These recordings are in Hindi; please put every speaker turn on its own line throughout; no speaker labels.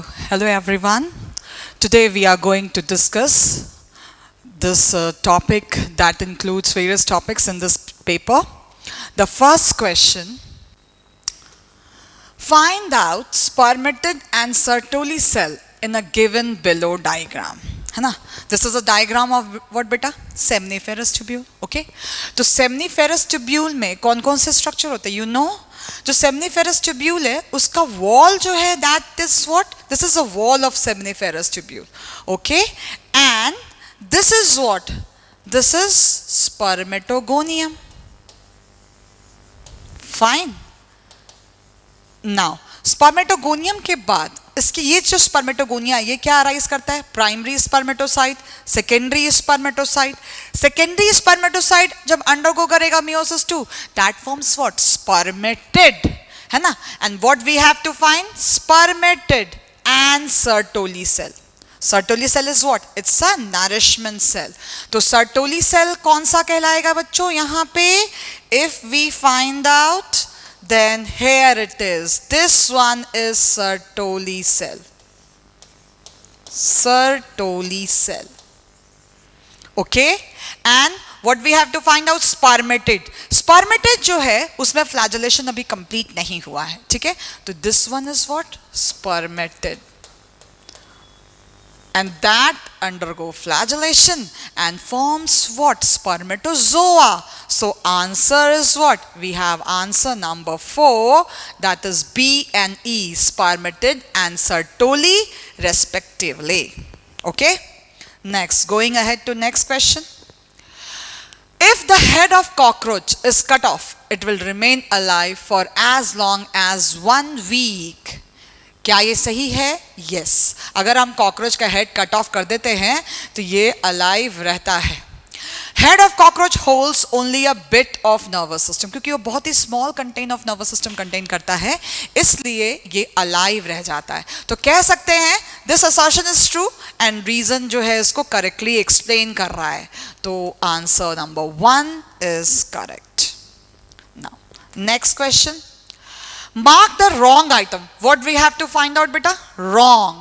Hello everyone. Today we are going to discuss this topic that includes various topics in this paper. The first question: find out spermatid and Sertoli cell in a given below diagram. है ना? This is a diagram of what बेटा? Seminiferous tubule. Okay? तो seminiferous tubule में कौन कौन से structure होते हैं? You know? जो seminiferous tubule है उसका wall जो है that is what? This is a wall of seminiferous tubule. Okay? And this is what? This is spermatogonium. Fine. Now, spermatogonium के बाद इसकी ये जो स्पर्मेटोगोनिया ये क्या अराइज करता है? Primary spermatocyte, secondary spermatocyte. Secondary spermatocyte जब अंडरगो करेगा meiosis 2, that forms what? Spermatid, है ना? And what we have to find? Spermatid and Sertoli cell. Sertoli cell is what? It's a nourishment cell. तो सर्टोली सेल कौन सा कहलाएगा बच्चों यहाँ पे? If we find out, then here it is. This one is Sertoli cell. Sertoli cell. Okay? And what we have to find out? Spermatid. Spermatid जो है उसमें flagellation अभी complete नहीं हुआ है. ठीक है? तो this one is what? Spermatid. And that undergo flagellation and forms what? Spermatozoa. So answer is what? We have answer number 4, that is B and E, spermatid and Sertoli respectively. Okay? Next, going ahead to next question. If the head of cockroach is cut off, it will remain alive for as long as 1 week. क्या ये सही है? यस. अगर हम कॉकरोच का हेड कट ऑफ कर देते हैं तो ये अलाइव रहता है. Head of cockroach holds only a bit of nervous system, क्योंकि वो बहुत ही small content of nervous system contain करता है, इसलिए ये अलाइव रह जाता है. तो कह सकते हैं this assertion is true and reason जो है इसको करेक्टली एक्सप्लेन कर रहा है. तो answer number 1 is correct. Now next question. Mark the wrong item. What we have to find out, beta? Wrong.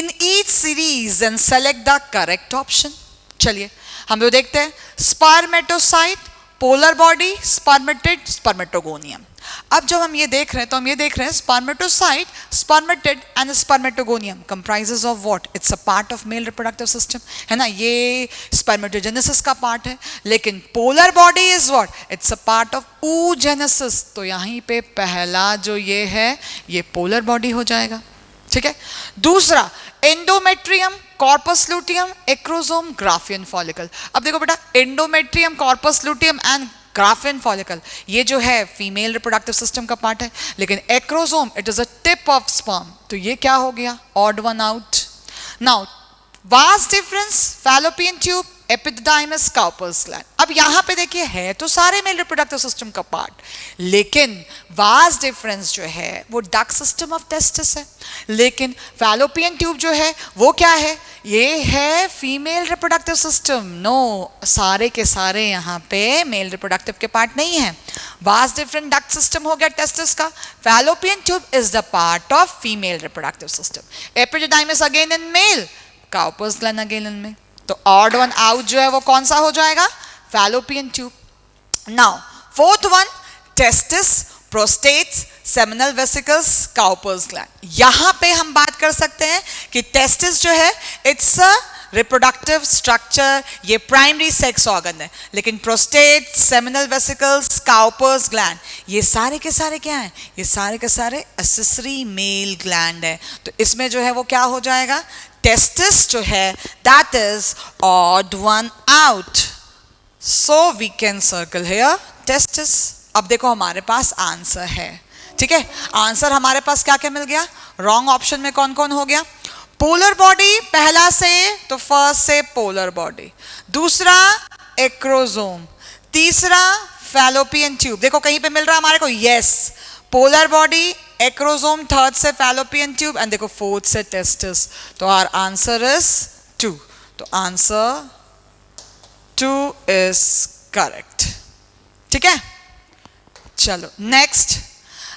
In each series and select the correct option. चलिए हम लोग देखते हैं. Spermatocyte, polar body, spermatid, spermatogonium. अब जब हम ये देख रहे हैं तो हम ये देख रहे हैं spermatocyte, spermatid and spermatogonium comprises of what? It's a part of male reproductive system, है ना? ये spermatogenesis का part है. लेकिन polar body is what? It's a part of oogenesis. तो यहीं पे पहला जो ये है ये polar body हो जाएगा. ठीक है. दूसरा endometrium, corpus luteum, acrosome, Graafian follicle. अब देखो बेटा, endometrium, corpus luteum and Graafian follicle ये जो है फीमेल रिप्रोडक्टिव सिस्टम का पार्ट है, लेकिन acrosome it is a tip of sperm. तो ये क्या हो गया? Odd one out. Now vast difference, fallopian tube, epididymis, Cowper's gland. अब यहाँ पे देखिए है तो सारे मेल रिप्रोडक्टिव सिस्टम का पार्ट, लेकिन वास्ट डिफरेंस जो है वो डक्ट सिस्टम ऑफ टेस्टिस है, लेकिन फैलोपियन ट्यूब जो है वो क्या है? ये है फीमेल रिप्रोडक्टिव सिस्टम. नो, सारे के सारे यहाँ पे मेल रिप्रोडक्टिव के पार्ट नहीं है. वास्ट डिफरेंट डक्ट सिस्टम हो गया टेस्टिस का. Fallopian tube is the part of female reproductive system. Epididymis again in male, Cowper's gland again in male. तो ऑड वन आउट जो है वो कौन सा हो जाएगा? Fallopian tube. Now fourth one, testis, prostates, seminal vesicles, Cowper's gland. यहां पे हम बात कर सकते हैं कि टेस्टिस जो है इट्स अ रिप्रोडक्टिव स्ट्रक्चर, ये प्राइमरी सेक्स ऑर्गन है, लेकिन prostate, seminal vesicles, Cowper's gland ये सारे के सारे क्या हैं? ये सारे के सारे एक्सेसरी मेल ग्लैंड है. तो इसमें जो है वो क्या हो जाएगा? टेस्टिस जो है that is odd one out. So we can circle here testis. अब देखो हमारे पास आंसर है. ठीक है, आंसर हमारे पास क्या क्या मिल गया? रॉन्ग ऑप्शन में कौन कौन हो गया? पोलर बॉडी पहला से, तो फर्स्ट से पोलर बॉडी, दूसरा एक्रोसोम, तीसरा फैलोपियन ट्यूब. देखो कहीं पे मिल रहा है हमारे को? Yes, polar body, acrosome, third से फैलोपियन ट्यूब एंड देखो फोर्थ से टेस्टिस. तो आवर आंसर इज 2. तो आंसर 2 इज करेक्ट. ठीक है. चलो नेक्स्ट.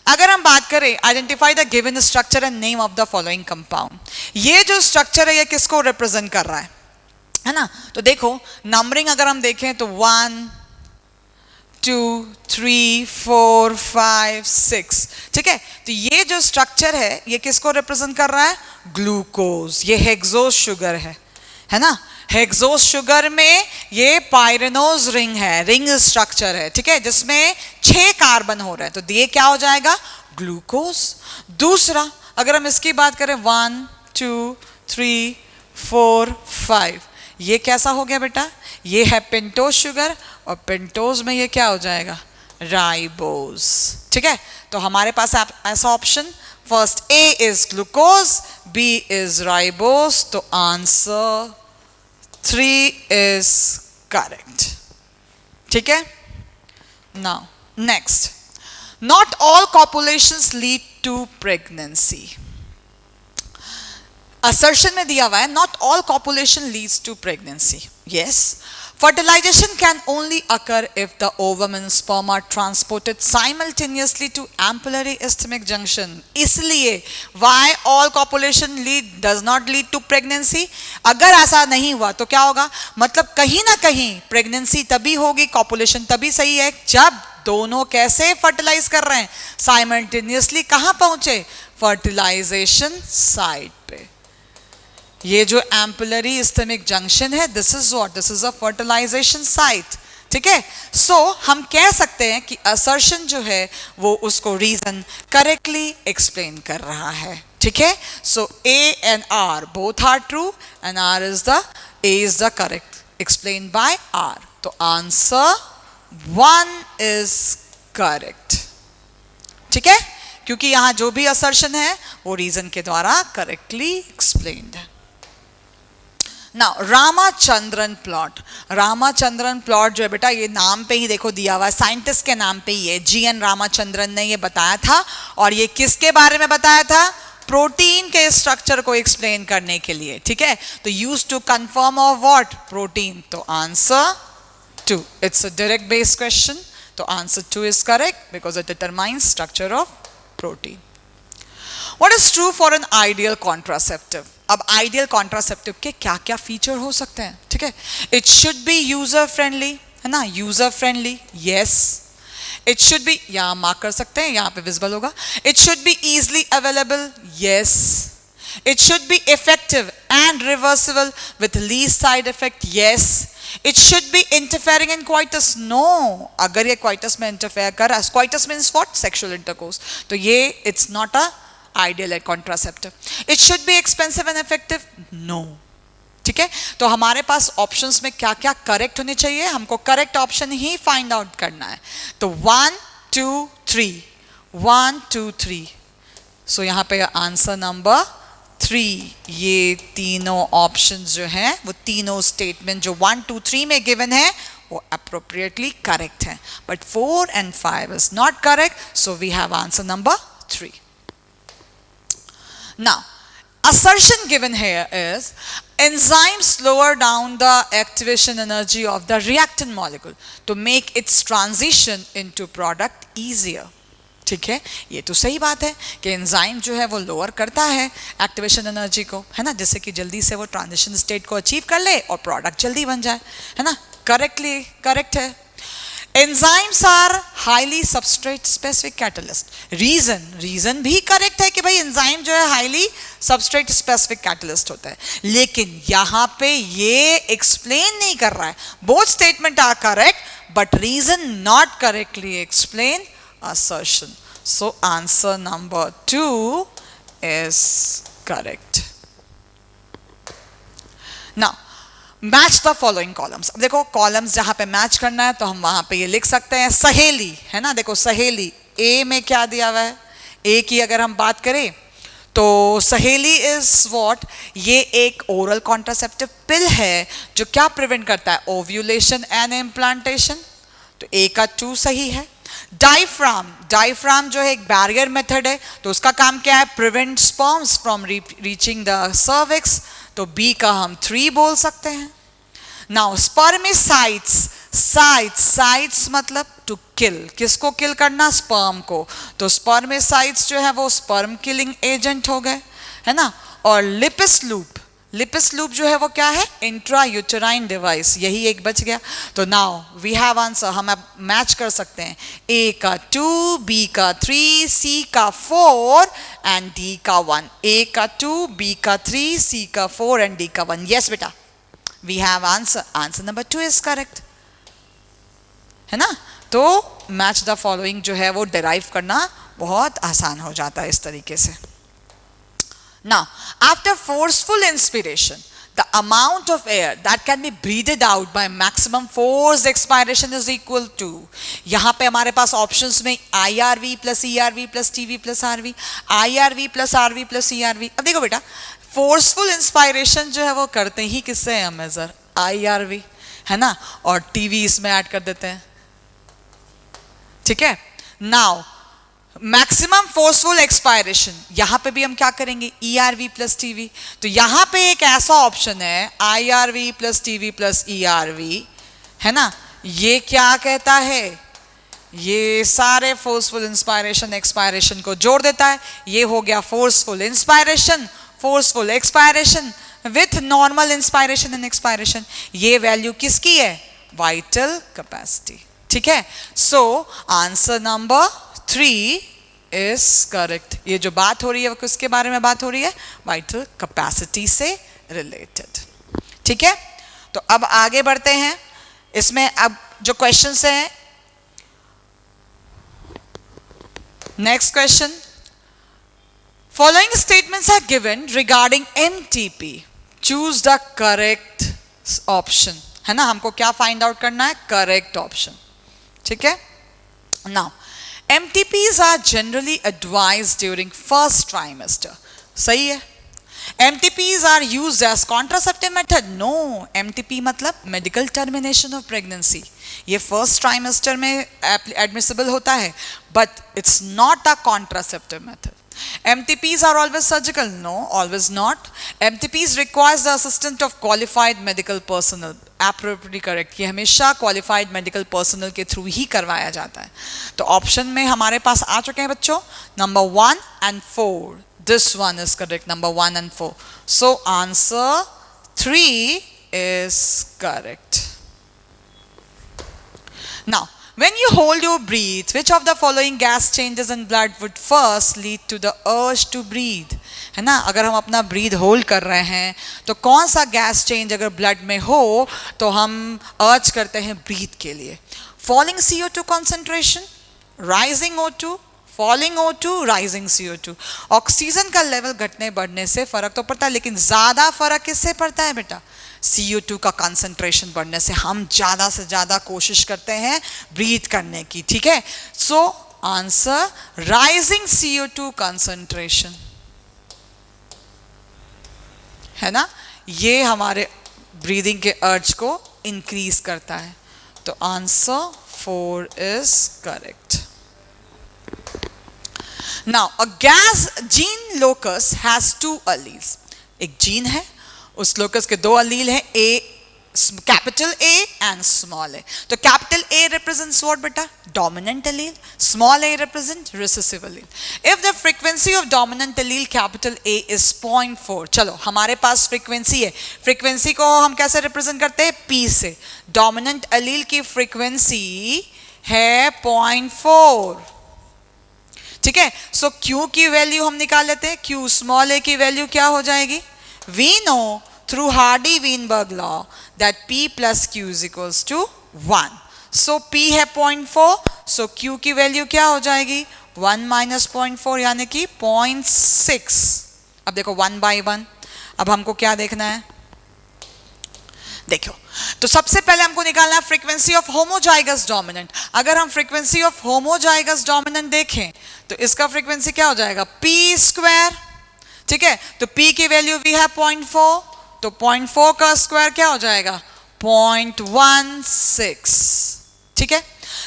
अगर हम बात करें identify the given structure and name of the following compound, ये जो स्ट्रक्चर है ये किसको रिप्रेजेंट कर रहा है ना? तो देखो नंबरिंग अगर हम देखें तो 1 2 3 4 5 6, ठीक है? तो ये जो स्ट्रक्चर है ये किसको रिप्रेजेंट कर रहा है? ग्लूकोज। ये हेक्सोज शुगर है ना? हेक्सोज शुगर में ये पायरेनोज रिंग है, रिंग स्ट्रक्चर है, ठीक है, जिसमें 6 कार्बन हो रहे हैं, तो ये क्या हो जाएगा? ग्लूकोज। दूसरा अगर हम इसकी बात करें 1 2 3 4 5, ये कैसा हो गया बेटा? ये है पेंटोज शुगर, और पेंटोज में ये क्या हो जाएगा? राइबोज, ठीक है? तो हमारे पास ऐसा option, first A is glucose, B is ribose, तो आंसर 3 is correct. ठीक है? Now, next. Not all copulations lead to pregnancy. Assertion में दिया हुआ है not all copulation leads to pregnancy. Yes. Fertilization can only occur if the ovum and sperm are transported simultaneously to ampullary isthmic junction. इसलिए why all copulation does not lead to pregnancy? अगर ऐसा नहीं हुआ तो क्या होगा? मतलब कहीं ना कहीं प्रेगनेंसी तभी होगी, कॉपुलेशन तभी सही है जब दोनों कैसे फर्टिलाइज कर रहे हैं? साइमल्टेनियसली। कहां पहुंचे? फर्टिलाइजेशन साइट पे। ये जो एम्पुलरी इस्थेमिक जंक्शन है, this is what? This is a fertilization site, ठीक है? सो हम कह सकते हैं कि असर्शन जो है वो उसको रीजन करेक्टली एक्सप्लेन कर रहा है, ठीक है? So A and R both are true and R is the A is the correct explain by R, तो आंसर 1 इज करेक्ट, ठीक है? क्योंकि यहां जो भी असर्शन है वो रीजन के द्वारा करेक्टली एक्सप्लेन्ड है। Now, Ramachandran plot, Ramachandran plot जो है बेटा ये नाम पे ही देखो दिया हुआ है, साइंटिस्ट के नाम पे ही है, GN रामाचंद्रन ने ये बताया था। और ये किसके बारे में बताया था? प्रोटीन के स्ट्रक्चर को एक्सप्लेन करने के लिए, ठीक है? तो use to confirm of what? Protein, तो answer 2। It's a direct based question, तो answer 2 is correct because it determines structure of protein. What is true for an ideal contraceptive? अब आइडियल कॉन्ट्रासेप्टिव के क्या क्या फीचर हो सकते हैं, ठीक है? It should be user friendly, है ना? User friendly, yes. It should be, यहां मार्क कर सकते हैं, यहां पे विजिबल होगा। It should be easily available, yes. It should be effective and reversible with least side effect, yes. It should be interfering in coitus, no. अगर ये क्वाइटस में इंटरफेयर कर रहा है, coitus means what? Sexual intercourse, तो ये इट्स नॉट अ आइडियल है contraceptive. It should be expensive and effective, no, ठीक है? तो हमारे पास ऑप्शंस में क्या क्या करेक्ट होने चाहिए, हमको करेक्ट ऑप्शन ही फाइंड आउट करना है। तो 1 2 3, 1 2 3, सो यहां पे आंसर नंबर 3, ये तीनों ऑप्शंस जो हैं वो तीनों स्टेटमेंट जो 1 2 3 में गिवन है वो अप्रोप्रिएटली करेक्ट है, but 4 and 5 is not correct, so we have answer number 3. Now, assertion given here is enzymes slower down the activation energy of the reactant molecule to make its transition into product easier. ठीक है, ये तो सही बात है कि एंजाइम जो है वो लोअर करता है एक्टिवेशन एनर्जी को, है ना, जिससे कि जल्दी से वो ट्रांजिशन स्टेट को अचीव कर ले और प्रोडक्ट जल्दी बन जाए, है ना? करेक्टली करेक्ट है। Enzymes are highly substrate specific catalyst, reason भी करेक्ट है कि भाई एंजाइम जो है हाईली सबस्ट्रेट स्पेसिफिक कैटलिस्ट होता है, लेकिन यहाँ पे ये एक्सप्लेन नहीं कर रहा है। Both statement are correct but reason not correctly explain assertion. So answer number 2 is correct. Now match the following columns. अब देखो कॉलम्स जहां पे मैच करना है तो हम वहां पे ये लिख सकते हैं सहेली, है ना? देखो सहेली ए में क्या दिया हुआ है, ए की अगर हम बात करें तो सहेली इज व्हाट? ये एक ओरल कॉन्ट्रासेप्टिव पिल है जो क्या प्रिवेंट करता है? ओव्यूलेशन एंड इम्प्लांटेशन, तो ए का 2 सही है। डायफ्राम जो है एक बैरियर मेथड है, तो उसका काम क्या है? Prevent sperms from reaching the cervix, तो बी का हम 3 बोल सकते हैं। नाउ स्पर्मिसाइड्स, साइट्स मतलब टू किल, किसको किल करना? स्पर्म को। तो स्पर्मिसाइड्स जो है वो स्पर्म किलिंग एजेंट हो गए, है ना। और लिपिस लूप जो है वो क्या है? इंट्रा यूटेराइन डिवाइस, यही एक बच गया। तो नाउ वी हैव आंसर, हम अब मैच कर सकते हैं, ए का 2, बी का 3, सी का 4 एंड डी का 1। ए का 2, बी का 3, सी का 4 एंड डी का 1। यस बेटा, we have answer, answer number 2 is correct, है ना। तो मैच द फॉलोइंग जो है वो डिराइव करना बहुत आसान हो जाता है इस तरीके से। Now, after forceful inspiration, the amount of air that can be breathed out by maximum forced expiration is equal to, यहाँ पे हमारे पास ऑप्शंस में IRV plus ERV plus TV plus RV, IRV plus RV plus ERV। अब देखो बेटा, फोर्सफुल इंस्पायरेशन जो है वो करते ही किससे हैं मेजर? IRV, है ना, और TV इसमें ऐड कर देते हैं, ठीक है। नाउ मैक्सिमम फोर्सफुल एक्सपायरेशन, यहां पे भी हम क्या करेंगे? ERV plus TV. तो यहां पे एक ऐसा ऑप्शन है IRV plus TV plus ERV, है ना। ये क्या कहता है? ये सारे फोर्सफुल इंस्पायरेशन एक्सपायरेशन को जोड़ देता है। ये हो गया forceful inspiration, forceful expiration with normal inspiration and expiration. ये वैल्यू किसकी है? वाइटल कैपेसिटी, ठीक है। So answer number 3 is correct. ये जो बात हो रही है वो किसके बारे में बात हो रही है? वाइटल कैपेसिटी से रिलेटेड, ठीक है। तो अब आगे बढ़ते हैं, इसमें अब जो क्वेश्चंस हैं, next question, following statements are given regarding MTP, choose the correct option, है ना। हमको क्या फाइंड आउट करना है? करेक्ट ऑप्शन, ठीक है। Now MTPs are generally advised during first trimester, सही है। MTPs are used as contraceptive method, no, MTP मतलब medical termination of pregnancy, ये first trimester में admissible होता है, but it's not a contraceptive method. MTPs are always surgical, no, always not. MTPs requires the assistance of qualified medical personnel, appropriately correct, ये हमेशा qualified medical personnel के थ्रू ही करवाया जाता है। तो ऑप्शन में हमारे पास आ चुके हैं बच्चों, number 1 and 4, this one is correct, number 1 and 4, so answer 3 is correct. Now when you hold your breath, which of the following gas changes in blood would first lead to the urge to breathe, है ना। अगर हम अपना ब्रीथ होल्ड कर रहे हैं तो कौन सा गैस चेंज अगर ब्लड में हो तो हम अर्ज करते हैं ब्रीथ के लिए? Falling CO2 concentration, rising O2, falling O2, rising CO2। Oxygen का लेवल घटने बढ़ने से फर्क तो पड़ता है, लेकिन ज्यादा फर्क किससे पड़ता है बेटा? CO2 का कंसंट्रेशन बढ़ने से। हम ज्यादा से ज्यादा कोशिश करते हैं ब्रीथ करने की, ठीक है। So answer rising CO2 concentration, है ना, ये हमारे ब्रीदिंग के अर्ज को इंक्रीज करता है। तो answer 4 is correct. Now a gas gene locus has 2 alleles, एक जीन है, उस लोकस के 2 अलील हैं, capital A and small a। तो कैपिटल A रिप्रेजेंट्स व्हाट बेटा? Dominant Aleel, small a represent recessive Aleel. If the frequency of dominant Aleel capital A is 0.4, चलो हमारे पास फ्रीक्वेंसी है, फ्रीक्वेंसी को हम कैसे रिप्रेजेंट करते हैं? P से। डोमिनेंट अलील की फ्रीक्वेंसी है 0.4, ठीक है। सो Q की वैल्यू हम निकाल लेते हैं, Q स्मॉल a की वैल्यू क्या हो जाएगी? We know through Hardy-Weinberg law that P plus Q is equals to 1. So P है 0.4, so Q की वैल्यू क्या हो जाएगी? 1 minus 0.4 यानी कि 0.6। अब देखो 1 by 1, अब हमको क्या देखना है? देखो, तो सबसे पहले हमको निकालना है फ्रीक्वेंसी ऑफ होमोजाइगस डोमिनेंट। अगर हम फ्रीक्वेंसी ऑफ होमोजाइगस डोमिनेंट देखें तो इसका फ्रीक्वेंसी क्या हो जाएगा? P स्क्वायर, ठीक है। तो P की वैल्यू भी है 0.4, तो 0.4 का स्क्वायर क्या हो जाएगा? 0.16, ठीक है।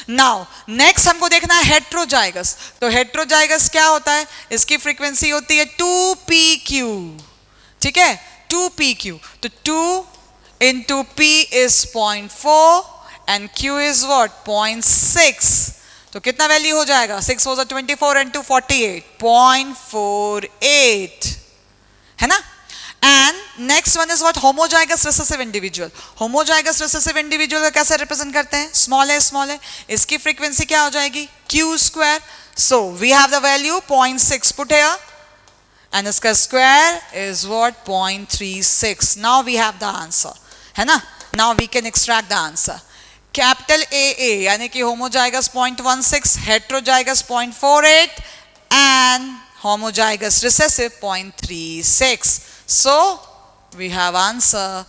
नाउ नेक्स्ट हमको देखना है हेट्रोजाइगस। तो हेट्रोजाइगस क्या होता है? इसकी फ्रीक्वेंसी होती है 2PQ, ठीक है, 2PQ। तो 2 into P is 0.4 and Q is what? 0.6. तो कितना वैल्यू हो जाएगा? 6 was 24 into 48, 0.48 है ना. And next one is what? Homozygous recessive individual. Homozygous recessive individual को कैसे represent करते हैं? Small a, small a. इसकी frequency क्या हो जाएगी? Q square. So we have the value 0.6 put here. And इसका square is what? 0.36. Now we have the answer. है ना? Now we can extract the answer. Capital AA यानी कि homozygous 0.16, heterozygous 0.48 and homozygous recessive 0.36. So we have answer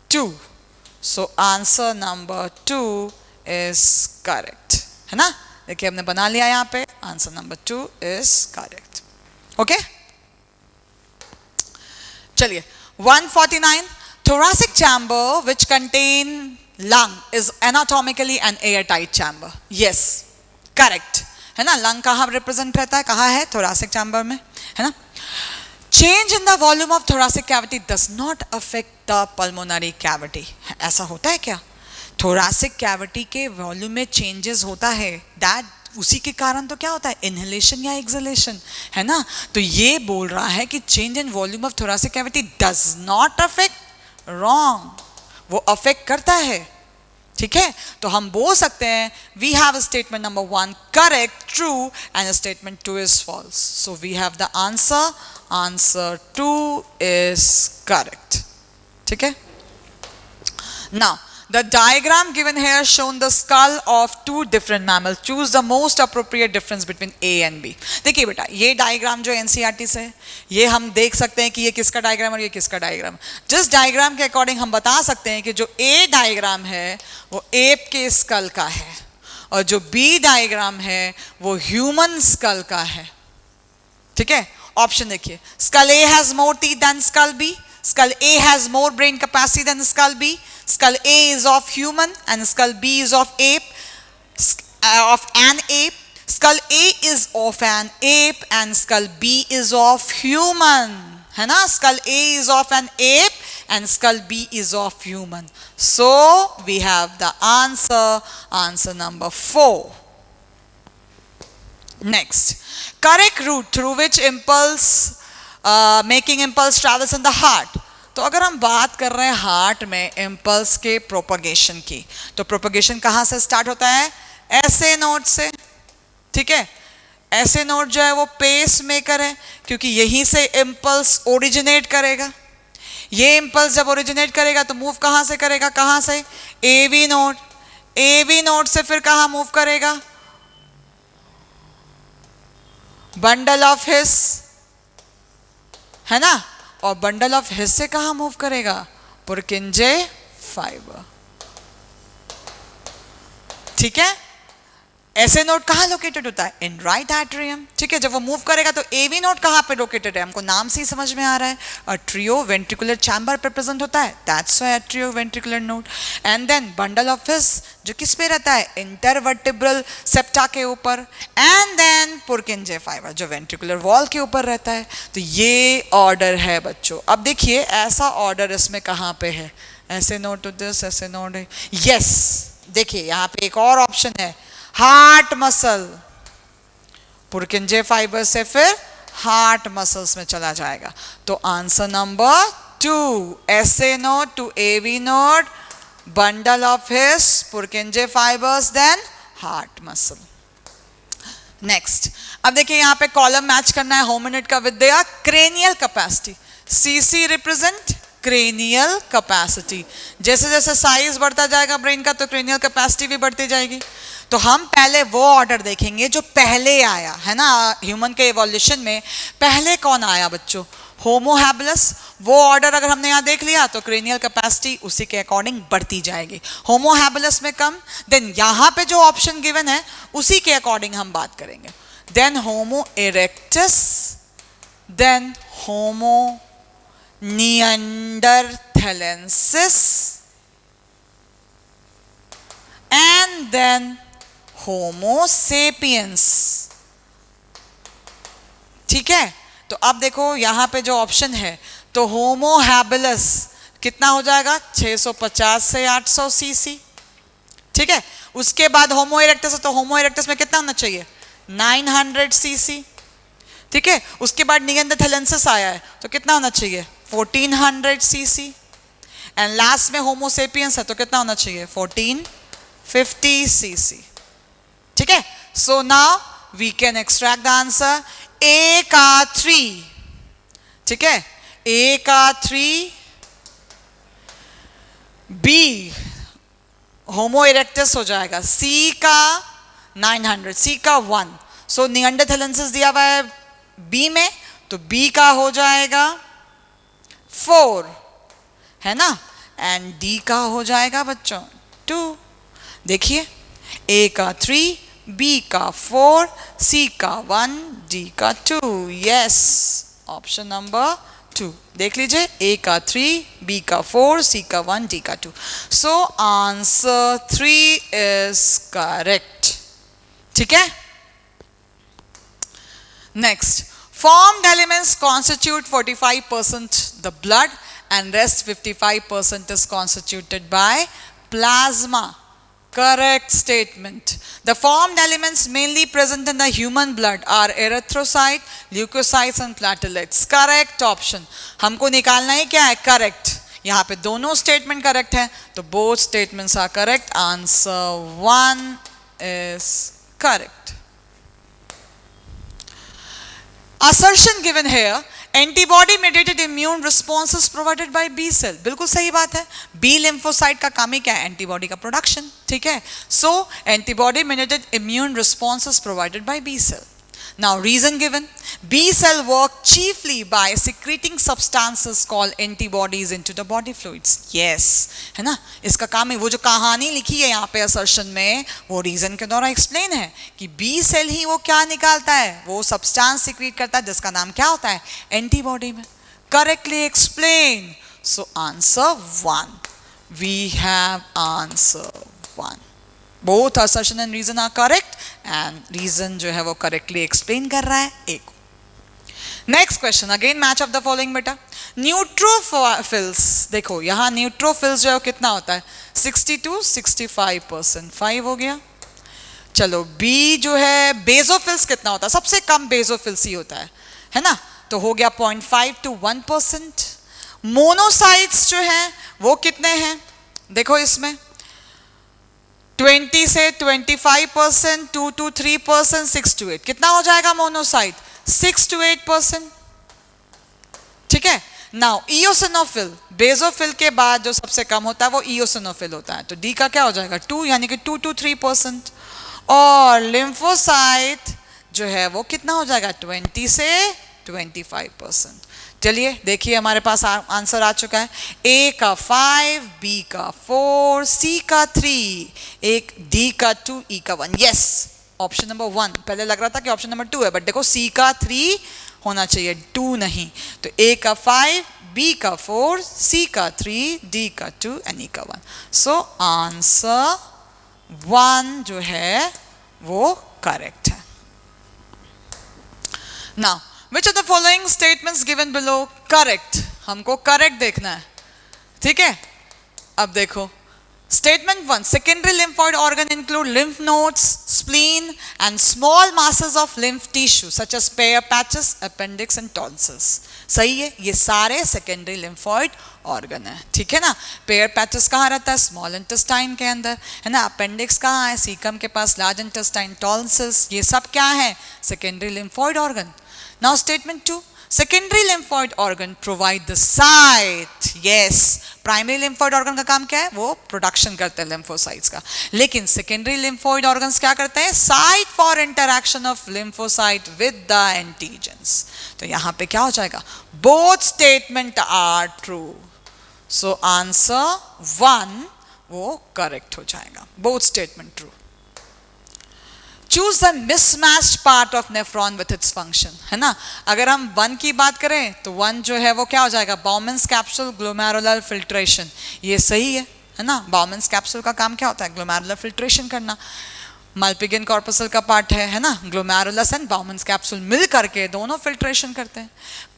2. So answer number 2 is correct. है ना? देखिए हमने बना लिया यहाँ पे. Answer number 2 is correct. Okay? चलिए 149. Thoracic chamber which contain lung is anatomically an airtight chamber. Yes, correct. है ना? लंग कहाँ रिप्रेजेंट रहता है? कहाँ है? thoracic chamber में, है ना? Change in the volume of thoracic cavity does not affect the pulmonary cavity. ऐसा होता है क्या? thoracic cavity के वॉल्यूम में चेंजेस होता है. That उसी के कारण तो क्या होता है? इनहेलेशन या एक्सहेलेशन, है ना? तो ये बोल रहा है कि change in volume of thoracic cavity does not affect. Wrong. वो अफेक्ट करता है. ठीक है? तो हम बोल सकते हैं we have a statement number 1 correct, true, and a statement 2 is false. So we have the answer. Answer 2 is correct. ठीक है? Now the diagram given here shown the skull of two different mammals. Choose the most appropriate difference between A and B. देखिए बेटा, ये डायग्राम जो NCERT से है, ये हम देख सकते हैं कि ये किसका डायग्राम और ये किसका डायग्राम. जिस डायग्राम के अकॉर्डिंग हम बता सकते हैं कि जो A डायग्राम है वो एप के स्कल का है और जो B डायग्राम है वो ह्यूमन स्कल का है. ठीक है? ऑप्शन देखिए. Skull A has more teeth than skull B. Skull A has more brain capacity than skull B. Skull A is of human and skull B is of ape, of an ape. Skull A is of an ape and skull B is of human. है ना? Skull A is of an ape and skull B is of human. So we have the answer. Answer number 4. Next, correct route through which impulse making impulse travels in the heart. तो अगर हम बात कर रहे हैं हार्ट में इम्पल्स के प्रोपगेशन की, तो प्रोपगेशन कहाँ से स्टार्ट होता है? ऐसे नोड से. ठीक है? ऐसे नोड जो है वो पेस मेकर है क्योंकि यहीं से इम्पल्स ओरिजिनेट करेगा. ये इम्पल्स जब ओरिजिनेट करेगा तो मूव कहाँ से करेगा? कहाँ से? AV node. एवी नोड से फिर कहाँ मूव करेगा? बंडल ऑफ हिस, है ना? और बंडल ऑफ हिस से कहां मूव करेगा? पुरकिंजे फाइबर. ठीक है? ऐसे नोड कहां लोकेटेड होता है? In right atrium. ठीक है? जब वो मूव करेगा तो एवी नोड कहां पे लोकेटेड है? हमको नाम से ही समझ में आ रहा है. अट्रियो वेंट्रिकुलर चैम्बर पे प्रेजेंट होता है. That's why atrio ventricular node. And then bundle of His जो किस पे रहता है? इंटरवर्टिब्रल सेप्टा के ऊपर. एंड देन पुरकिंजे फाइबर जो वेंट्रिकुलर वॉल के ऊपर रहता है. तो ये ऑर्डर है बच्चों. अब देखिए ऐसा ऑर्डर इसमें कहां पे है? ऐसे नोड टू दिस, ऐसे नोड है. यस, देखिए यहां पे एक और ऑप्शन है, हार्ट मसल. पुरकिंजे फाइबर से फिर हार्ट मसल्स में चला जाएगा. तो आंसर नंबर 2, ऐसे node to AV node, bundle of His, Purkinje fibres, then heart muscle. Next, अब देखिए यहां पे कॉलम मैच करना है होमिनिड का with their cranial capacity. CC represent cranial capacity. जैसे जैसे साइज बढ़ता जाएगा ब्रेन का तो क्रेनियल कैपेसिटी भी बढ़ती जाएगी. तो हम पहले वो ऑर्डर देखेंगे जो पहले आया है ना. ह्यूमन के इवोल्यूशन में पहले कौन आया बच्चों? होमो हैबिलस. वो ऑर्डर अगर हमने यहाँ देख लिया तो क्रेनियल कैपेसिटी उसी के अकॉर्डिंग बढ़ती जाएगी. होमो हैबिलस में कम, देन यहाँ पे जो ऑप्शन गिवन है उसी के अकॉर्डिंग हम बात करेंगे. Then Homo erectus, then Homo neanderthalensis, and then Homo sapiens. ठीक है? तो अब देखो यहां पे जो ऑप्शन है तो होमो हैबिलस कितना हो जाएगा 650 से 800 सीसी, ठीक है। उसके बाद होमो इरेक्टस है तो होमो इरेक्टस में कितना होना चाहिए 900 सीसी, ठीक है। उसके बाद निएंडरथैलेंसिस आया है तो कितना होना चाहिए 1400 सीसी, एंड लास्ट में होमो सेपियंस है तो कितना होना चाहिए 1450 सीसी, ठीक है। So now we can extract the answer A का 3, ठीक है, ए का 3, बी होमो इरेक्टस हो जाएगा, सी का 900, सी का 1, सो निएंडरथैलेंसिस दिया हुआ है बी में तो बी का हो जाएगा 4, है ना, एंड डी का हो जाएगा बच्चों 2। देखिए ए का 3, बी का 4, सी का 1, डी का 2, यस, ऑप्शन नंबर 2। देख लीजिए ए का 3, बी का 4, सी का 1, डी का 2। सो आंसर 3 इज करेक्ट, ठीक है। Next, formed elements constitute 45% the blood and rest 55% is constituted by plasma. Correct statement. The formed elements mainly present in the human blood are erythrocyte, leukocytes and platelets. Correct option. हमको निकालना है क्या है correct. यहाँ पे दोनों statement correct है तो both statements are correct. Answer 1 is correct. Assertion given here, antibody mediated immune response is provided by B cell. बिल्कुल सही बात है, B lymphocyte का काम ही क्या है एंटीबॉडी का प्रोडक्शन, ठीक है। So antibody mediated immune response is provided by B cell. Now reason given, B cell work chiefly by secreting substances called antibodies into the body fluids. Yes, है ना, इसका काम है, वो जो कहानी लिखी है यहाँ पे असर्शन में वो रीजन के द्वारा एक्सप्लेन है कि B सेल ही वो क्या निकालता है, वो सब्सटेंस सिक्रीट करता है जिसका नाम क्या होता है एंटीबॉडी में। Correctly explain, so answer 1, we have answer 1। Both assertion and reason are correct and reason जो है वो correctly explain कर रहा है एक। Next question, again match of the following बेटा। न्यूट्रोफिल्स, देखो यहाँ न्यूट्रोफिल्स जो है कितना होता है 62 65%, 5 हो गया। चलो बी जो है बेजोफिल्स कितना होता है, सबसे कम बेजोफिल्स ही होता है ना, तो हो गया 0.5 to 1%। मोनोसाइट्स जो है वो कितने हैं, देखो इसमें 20 से 25%, 2 to 3%, 6 to 8, कितना हो जाएगा मोनोसाइट 6 to 8%, ठीक है। नाउ इओसिनोफिल, बेजोफिल के बाद जो सबसे कम होता है वो इओसिनोफिल होता है, तो डी का क्या हो जाएगा 2, यानी कि 2 to 3%। और लिम्फोसाइट जो है वो कितना हो जाएगा 20 से 25%। चलिए देखिए हमारे पास आंसर आ चुका है, ए का 5, बी का 4, सी का 3, एक डी का 2, ई का 1। यस, ऑप्शन नंबर 1, पहले लग रहा था कि ऑप्शन नंबर 2 है, बट देखो सी का 3 होना चाहिए 2 नहीं, तो ए का 5, बी का 4, सी का 3, डी का 2 एंड ई का 1। सो आंसर 1 जो है वो करेक्ट है। Now which of the following statements given below correct, हमको correct देखना है, ठीक है। अब देखो statement 1, secondary lymphoid organ include lymph nodes, spleen and small masses of lymph tissue such as Peyer's patches, appendix and tonsils। सही है, ये सारे secondary lymphoid organ है, ठीक है ना। Peyer's patches कहाँ रहता है, small intestine के अंदर, है ना। appendix कहाँ है, cecum के पास, large intestine, tonsils, ये सब क्या है secondary lymphoid organ। Now statement 2, secondary lymphoid organ provide the site। yes, primary lymphoid organ का काम क्या है, वो प्रोडक्शन करते हैं lymphocytes का, लेकिन secondary lymphoid organs क्या करते हैं, site for interaction of lymphocyte with the antigens। तो यहाँ पे क्या हो जाएगा, both statement are true, so answer 1 वो correct हो जाएगा, both statement true। Choose the mismatched part of nephron with its function, है ना। अगर हम 1 की बात करें तो 1 जो है वो क्या हो जाएगा, Bowman's capsule glomerular filtration, ये सही है ना। Bowman's capsule का काम क्या होता है, glomerular filtration करना। Malpighian corpuscle का पार्ट है ना, glomerulus and Bowman's capsule मिल करके दोनों filtration करते हैं।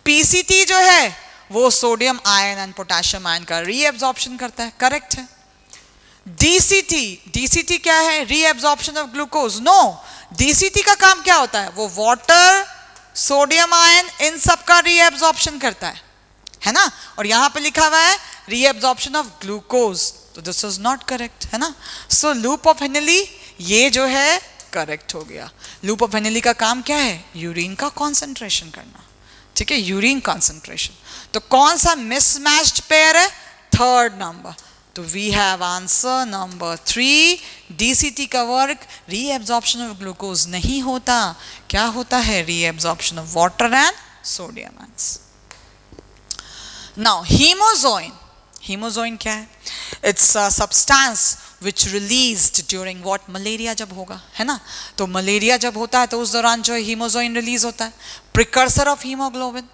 PCT जो है वो sodium ion and potassium ion का रीएब्जॉर्प्शन करता है, करेक्ट है। डीसीटी क्या है? Reabsorption of glucose. No, DCT का काम क्या होता है? वो वाटर, सोडियम आयन, इन सब का रीएब्जॉर्प्शन करता है ना। और यहां पे लिखा हुआ है रीएब्जॉर्प्शन ऑफ ग्लूकोज, तो दिस इज नॉट करेक्ट, है ना। सो लूप ऑफ हेनली ये जो है करेक्ट हो गया। लूप ऑफ हेनली का काम क्या है? यूरिन का कॉन्सेंट्रेशन करना, ठीक है, यूरिन कॉन्सेंट्रेशन। तो कौन सा मिसमैच्ड पेयर है? Third number. तो we have answer number 3। DCT का वर्क रीएब्जॉर्प्शन ऑफ ग्लूकोज नहीं होता, क्या होता है? Reabsorption of water and sodium ions. Now haemozoin क्या है? It's a substance which released during what? Malaria जब होगा, है ना। तो मलेरिया जब होता है तो उस दौरान जो है हीमोजोइन रिलीज होता है, precursor of haemoglobin.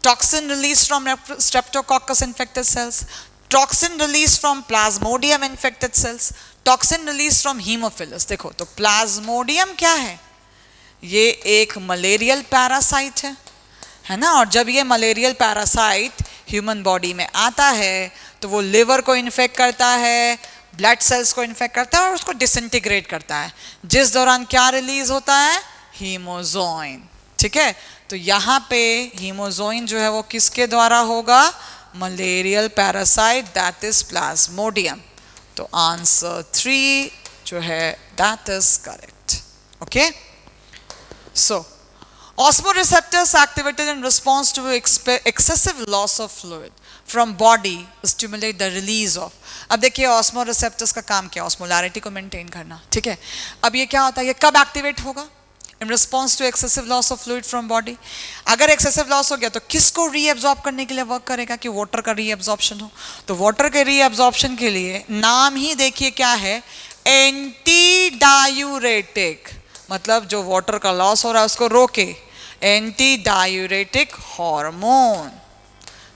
Toxin release from Streptococcus infected cells, toxin release from Plasmodium infected cells, toxin release from Haemophilus. देखो तो प्लाज्मोडियम क्या है? ये एक मलेरियल पैरासाइट है ना। और जब ये मलेरियल पैरासाइट ह्यूमन बॉडी में आता है तो वो लिवर को इन्फेक्ट करता है, ब्लड सेल्स को इन्फेक्ट करता है और उसको डिसइंटीग्रेट करता है, जिस दौरान क्या रिलीज होता है? हीमोजोइन, ठीक है। तो यहाँ पे हीमोजोइन जो है वो किसके द्वारा होगा? Malarial parasite, that is Plasmodium. तो आंसर 3 जो है that is correct, okay. So osmoreceptors activated in response to excessive loss of fluid from body stimulate the release of। अब देखिए osmoreceptors का काम क्या? ऑस्मोलैरिटी को मेंटेन करना, ठीक है। अब ये क्या होता है? ये कब एक्टिवेट होगा? in response to excessive loss of fluid from body। अगर एक्सेसिव लॉस हो गया तो किसको रीएब्जॉर्ब करने के लिए वर्क करेगा? कि वाटर का रीएब्जॉर्प्शन हो। तो वाटर के रीएब्जॉर्प्शन के लिए नाम ही देखिए क्या है? एंटी डायूरेटिक, मतलब जो वाटर का लॉस हो रहा है उसको रोके, एंटी डायूरेटिक हार्मोन,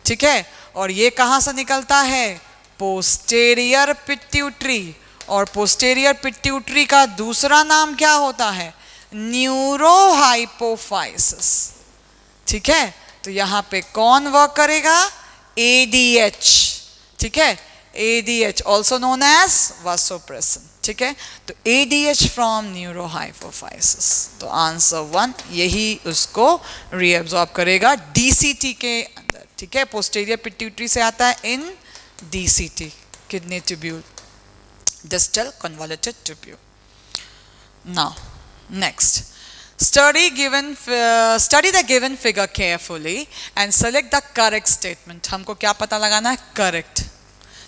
ठीक है। और ये कहां से निकलता है? Posterior pituitary. और पोस्टेरियर पिट्यूटरी का दूसरा नाम क्या होता है? न्यूरोहाइपोफाइसिस, ठीक है। तो यहां पे कौन वर्क करेगा? एडीएच, ठीक है, ADH also known as vasopressin, ठीक है। तो ADH फ्रॉम न्यूरोहाइपोफाइसिस। तो आंसर 1 यही उसको रीअब्सॉर्ब करेगा DCT के अंदर, ठीक है। पोस्टीरियर पिट्यूटरी से आता है इन DCT, kidney tubule, distal कन्वॉल्यूटेड tubule. Now next, study the given figure carefully and select the correct statement। हमको क्या पता लगाना है? करेक्ट,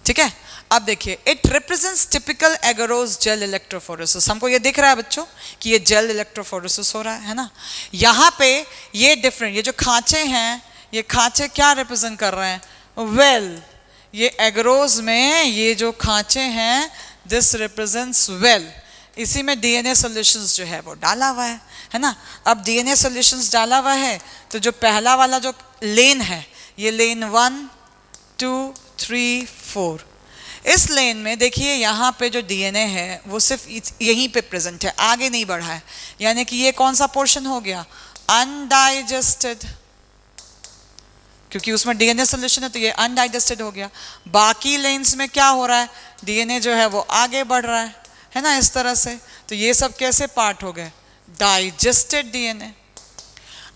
ठीक है। अब देखिए, it represents typical agarose gel electrophoresis. हमको ये दिख रहा है बच्चों कि ये जेल इलेक्ट्रोफोरेसिस हो रहा है ना। यहाँ पे ये डिफरेंट, ये जो खांचे हैं, ये खांचे क्या रिप्रेजेंट कर रहे हैं? वेल, ये एगरोस में ये जो खांचे हैं, दिस रिप्रेजेंट्स वेल। इसी में DNA सॉल्यूशंस जो है वो डाला हुआ है ना। अब DNA सॉल्यूशंस डाला हुआ है तो जो पहला वाला जो लेन है, ये लेन 1 2 3 4, इस लेन में देखिए यहाँ पे जो DNA है वो सिर्फ यहीं पे प्रेजेंट है, आगे नहीं बढ़ा है। यानी कि ये कौन सा पोर्शन हो गया? अनडाइजेस्टेड, क्योंकि उसमें DNA सॉल्यूशन है तो ये अनडाइजेस्टेड हो गया। बाकी लेन्स में क्या हो रहा है? DNA जो है वो आगे बढ़ रहा है ना, इस तरह से। तो ये सब कैसे पार्ट हो गए? Digested DNA।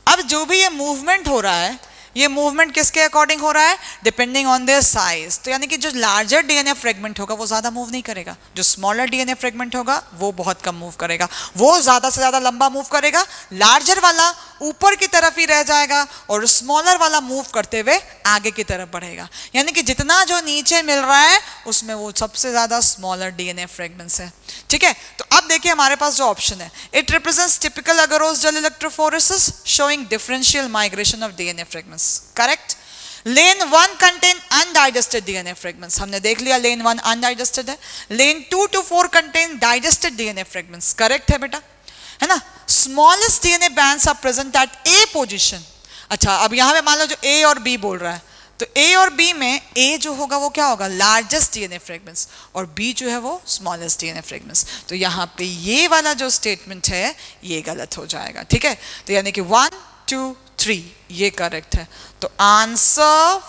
अब जो भी ये मूवमेंट हो रहा है, ये मूवमेंट किसके अकॉर्डिंग हो रहा है? Depending on their size. तो यानी कि जो लार्जर DNA फ्रेगमेंट होगा वो ज़्यादा मूव नहीं करेगा, जो स्मॉलर DNA फ्रेगमेंट होगा वो बहुत कम मूव करेगा, वो ज़्यादा से ज़्यादा लंबा मूव करेगा। लार्जर वाला ऊपर की तरफ ही रह जाएगा और स्मॉलर वाला मूव करते हुए आगे की तरफ बढ़ेगा। यानी कि जितना जो नीचे मिल रहा है उसमें वो सबसे ज़्यादा स्मॉलर DNA फ्रेगमेंट्स है, ठीक है। तो अब देखिए हमारे पास जो ऑप्शन है, it represents typical agarose gel electrophoresis showing differential migration of DNA fragments. Correct. Lane 1 contain undigested DNA fragments, हमने देख लिया लेन 1 अनडाइजेस्टेड है। Lane 2 to 4 contain digested DNA fragments, correct है बेटा, है ना। Smallest DNA bands are present at A position. अच्छा, अब यहाँ पे मान लो जो A और B बोल रहा है, तो A और B में A जो होगा वो क्या होगा? लार्जेस्ट DNA फ्रेगमेंट्स, और B जो है वो स्मॉलेस्ट DNA फ्रेगमेंट्स। तो यहाँ पे ये वाला जो स्टेटमेंट है ये गलत हो जाएगा, ठीक है। तो यानी कि 1 2 3, ये करेक्ट है। तो आंसर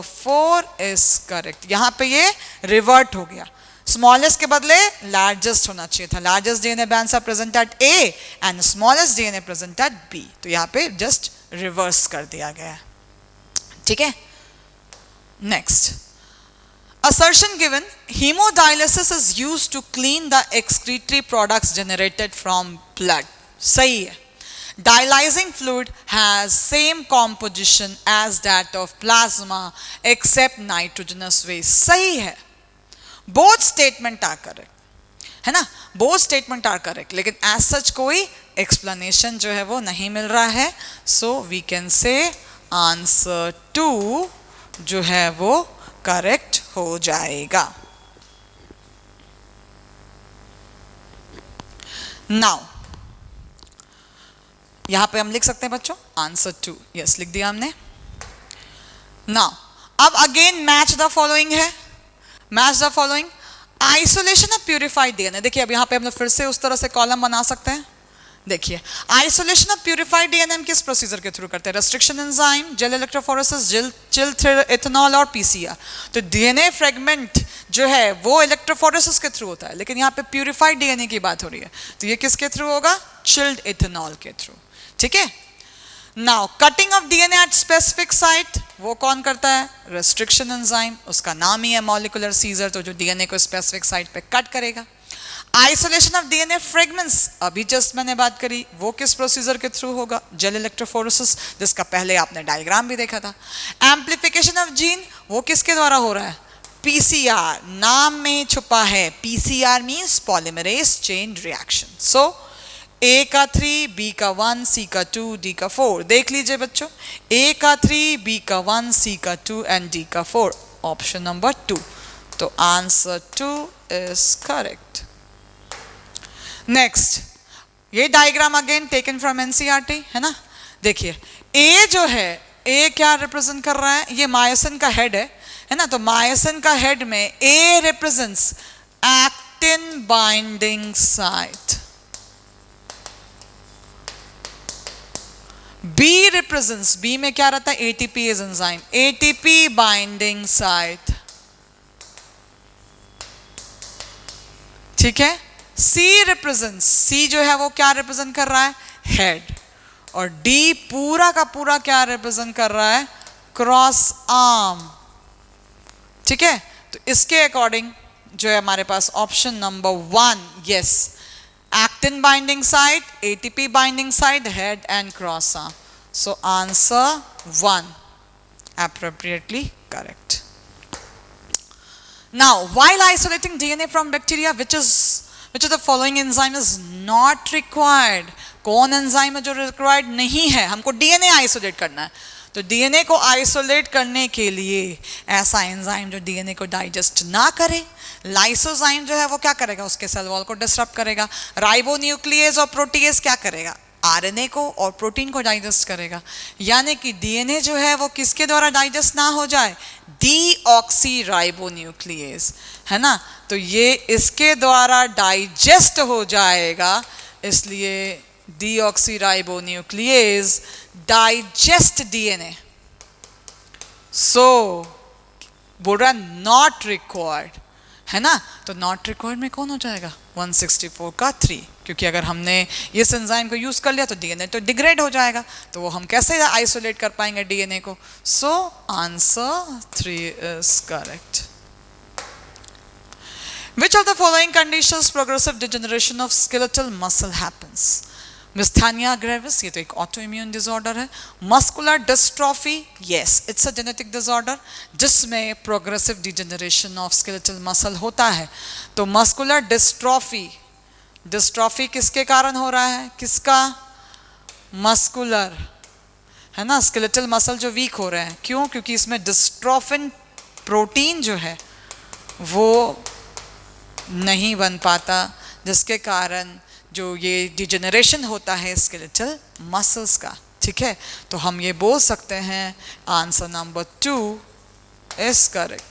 4 इज करेक्ट। यहां पे ये रिवर्ट हो गया, स्मॉलेस्ट के बदले लार्जेस्ट होना चाहिए था। Largest DNA bands are present at A and smallest DNA present at B, तो यहाँ पे जस्ट रिवर्स कर दिया गया है। ठीक है, next assertion given, hemodialysis is used to clean the excretory products generated from blood. सही है। Dialyzing fluid has same composition as that of plasma except nitrogenous waste. सही है। Both statement are correct, है ना, both statement are correct, लेकिन as such कोई explanation जो है वो नहीं मिल रहा है। So we can say answer 2 जो है वो करेक्ट हो जाएगा। नाउ यहां पे हम लिख सकते हैं बच्चों आंसर 2, यस लिख दिया हमने। नाउ अब अगेन मैच द फॉलोइंग है, match the following. Isolation of purified DNA, देखिए अब यहां पे हम लोग फिर से उस तरह से कॉलम बना सकते हैं। देखिए आइसोलेशन ऑफ प्यूरिफाइड डीएनए हम किस प्रोसीजर के थ्रू करते हैं? Restriction enzyme, gel electrophoresis, chill ethanol और पीसीआर। तो डीएनए फ्रेगमेंट जो है वो इलेक्ट्रोफोरेसिस के थ्रू होता है, लेकिन यहाँ पे प्यूरिफाइड डीएनए की बात हो रही है, तो ये किसके थ्रू होगा? चिल्ड एथेनॉल के थ्रू। ठीक है, now cutting of DNA at specific site, वो कौन करता है? रेस्ट्रिक्शन एंजाइम, उसका नाम ही है मॉलिक्यूलर सीजर, तो जो डीएनए को स्पेसिफिक साइट पे कट करेगा। आइसोलेशन ऑफ डीएनए फ्रेगमेंट्स, अभी जस्ट मैंने बात करी, वो किस प्रोसीजर के थ्रू होगा? जेल इलेक्ट्रोफोरेसिस, जिसका पहले आपने डायग्राम भी देखा था। एम्प्लीफिकेशन ऑफ जीन, वो किसके द्वारा हो रहा है? पीसीआर, नाम में छुपा है, PCR means polymerase chain reaction. So A का 3, बी का 1, सी का 2, डी का 4। देख लीजिए बच्चों, ए का 3, बी का 1, सी का 2 एंड डी का 4, ऑप्शन नंबर 2। तो आंसर 2 इज करेक्ट। नेक्स्ट, ये diagram again taken from NCERT, है ना। देखिए ए जो है, ए क्या रिप्रेजेंट कर रहा है? ये मायोसिन का हेड है ना, तो मायोसिन का हेड में A represents actin binding site, B represents, B में क्या रहता है? ATPase enzyme, ATP binding site. ठीक है, सी रिप्रेजेंट्स, सी जो है वो क्या रिप्रेजेंट कर रहा है? हेड। और डी पूरा का पूरा क्या रिप्रेजेंट कर रहा है? Cross arm. ठीक है, तो इसके अकॉर्डिंग जो है हमारे पास option number 1, yes, actin binding site, ATP binding site, head and cross arm. So answer 1 appropriately correct. Now while isolating DNA from bacteria, which of the following enzyme is not required? कौन एंजाइम है जो रिक्वायर्ड नहीं है? हमको डीएनए आइसोलेट करना है, तो डीएनए को आइसोलेट करने के लिए ऐसा एंजाइम जो डीएनए को डाइजेस्ट ना करे, लाइसोजाइम जो है वो क्या करेगा? उसके सेल वॉल को डिस्टर्ब करेगा। राइबोन्यूक्लियेज और प्रोटीएज क्या करेगा? आरएनए को और प्रोटीन को डाइजेस्ट करेगा। यानी कि डीएनए जो है वो किसके द्वारा डाइजेस्ट ना हो जाए? डीऑक्सी राइबोन्यूक्लियेज, है ना, तो ये इसके द्वारा डाइजेस्ट हो जाएगा, इसलिए डीऑक्सी राइबोन्यूक्लियेज डाइजेस्ट डीएनए। सो बोल रहा नॉट रिक्वायर्ड, है ना, तो नॉट रिक्वायर्ड में कौन हो जाएगा? 164 का 3, क्योंकि अगर हमने इस एंजाइम को यूज कर लिया तो डीएनए तो डिग्रेड हो जाएगा, तो वो हम कैसे आइसोलेट कर पाएंगे डीएनए को? So answer 3 is correct. Which of the following conditions progressive degeneration of skeletal muscle happens? Myasthenia gravis, ये तो एक autoimmune disorder है। Muscular dystrophy, yes, it's a genetic disorder जिसमें progressive degeneration of skeletal muscle होता है। तो muscular dystrophy, dystrophy किसके कारण हो रहा है? किसका? muscular, है ना, skeletal muscle जो weak हो रहे हैं। क्यों? क्योंकि इसमें dystrophin प्रोटीन जो है वो नहीं बन पाता, जिसके कारण जो ये डिजेनरेशन होता है स्केलेटल मसल्स का। ठीक है, तो हम ये बोल सकते हैं आंसर नंबर 2 इज करेक्ट,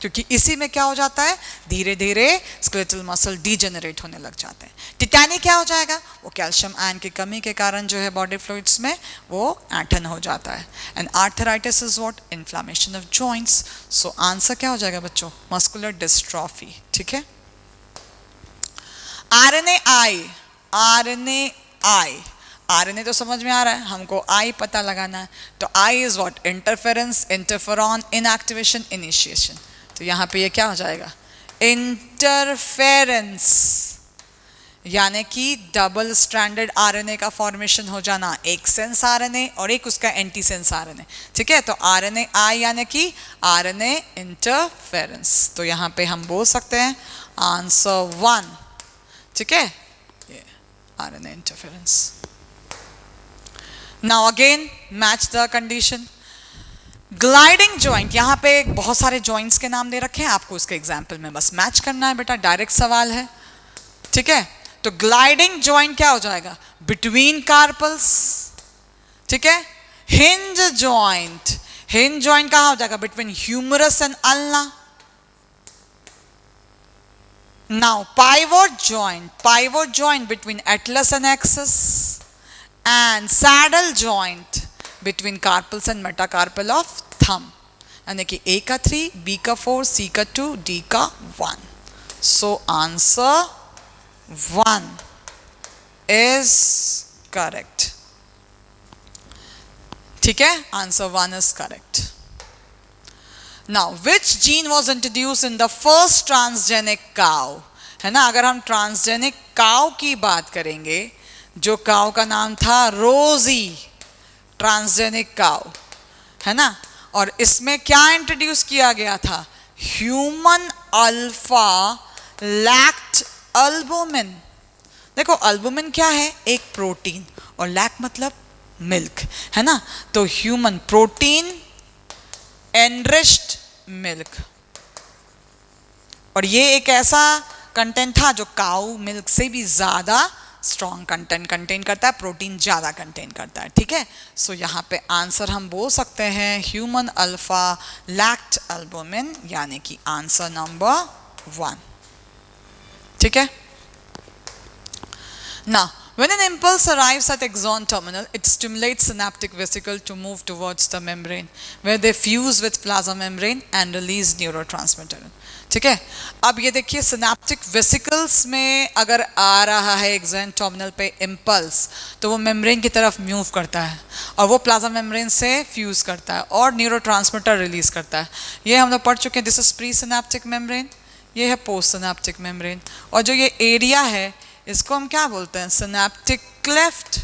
क्योंकि इसी में क्या हो जाता है, धीरे धीरे स्केलेटल मसल डीजेनरेट होने लग जाते हैं। टिटैनी क्या हो जाएगा, वो कैल्शियम आयन की कमी के कारण जो है बॉडी फ्लूइड्स में वो ऐंठन हो जाता है। And arthritis is what, inflammation of joints. So answer क्या हो जाएगा बच्चों, मस्कुलर डिस्ट्रॉफी। ठीक है, आरएनए आई, आरएनए तो समझ में आ रहा है, हमको आई पता लगाना है। तो I is what, interference, interferon, inactivation, initiation. तो यहाँ पे ये क्या हो जाएगा, इंटरफेरेंस, यानी कि डबल स्ट्रैंडेड आरएनए का फॉर्मेशन हो जाना, एक सेंस आरएनए और एक उसका एंटी सेंस आरएनए। ठीक है, तो आरएनए आई यानी कि आरएनए इंटरफेरेंस। तो यहाँ पे हम बोल सकते हैं आंसर 1। ठीक है, ये RNA interference. Now again match the condition. Gliding joint, यहाँ पे बहुत सारे जॉइंट्स के नाम दे रखे हैं, आपको उसके एग्जाम्पल में बस मैच करना है बेटा, डायरेक्ट सवाल है। ठीक है, तो ग्लाइडिंग जॉइंट क्या हो जाएगा, बिटवीन कार्पल्स। ठीक है, हिंज जॉइंट, हिंज जॉइंट कहाँ हो जाएगा, between humerus and ulna. Now pivot joint between atlas and axis, and saddle joint between carpals and metacarpal of thumb, यानी कि ए का 3, बी का 4, सी का 2, डी का 1। सो आंसर 1 is correct. ठीक है, answer 1 is correct. Now, which gene was introduced in the first transgenic cow? है ना, अगर हम ट्रांसजेनिक काउ की बात करेंगे, जो काउ का नाम था रोजी, ट्रांसजेनिक काउ, है ना, और इसमें क्या इंट्रोड्यूस किया गया था, ह्यूमन अल्फा लैक्ट अल्बुमिन। देखो अल्बुमिन क्या है, एक प्रोटीन, और लैक मतलब मिल्क, है ना, तो ह्यूमन प्रोटीन एनरिच्ड मिल्क, और ये एक ऐसा कंटेंट था जो काऊ मिल्क से भी ज़्यादा स्ट्रॉन्ग कंटेंट कंटेन करता है, प्रोटीन ज़्यादा कंटेन करता है। ठीक है, सो यहाँ पे आंसर हम बोल सकते हैं ह्यूमन अल्फा लैक्ट अल्बुमिन, यानी कि आंसर नंबर 1। ठीक है, now when an impulse arrives at axon terminal, it stimulates synaptic vesicle to move towards the membrane where they fuse with plasma membrane and release neurotransmitter. ठीक है, अब ये देखिए सिनेप्टिक वेसिकल्स में अगर आ रहा है एक्सॉन टर्मिनल पे इम्पल्स, तो वो मेम्ब्रेन की तरफ मूव करता है और वो प्लाज्मा मेम्ब्रेन से फ्यूज करता है और न्यूरोट्रांसमीटर रिलीज करता है। ये हम लोग पढ़ चुके हैं, this is pre synaptic membrane, ये है पोस्ट सिनेप्टिक मेम्ब्रेन, और जो ये एरिया है इसको हम क्या बोलते हैं, सिनेप्टिक क्लेफ्ट।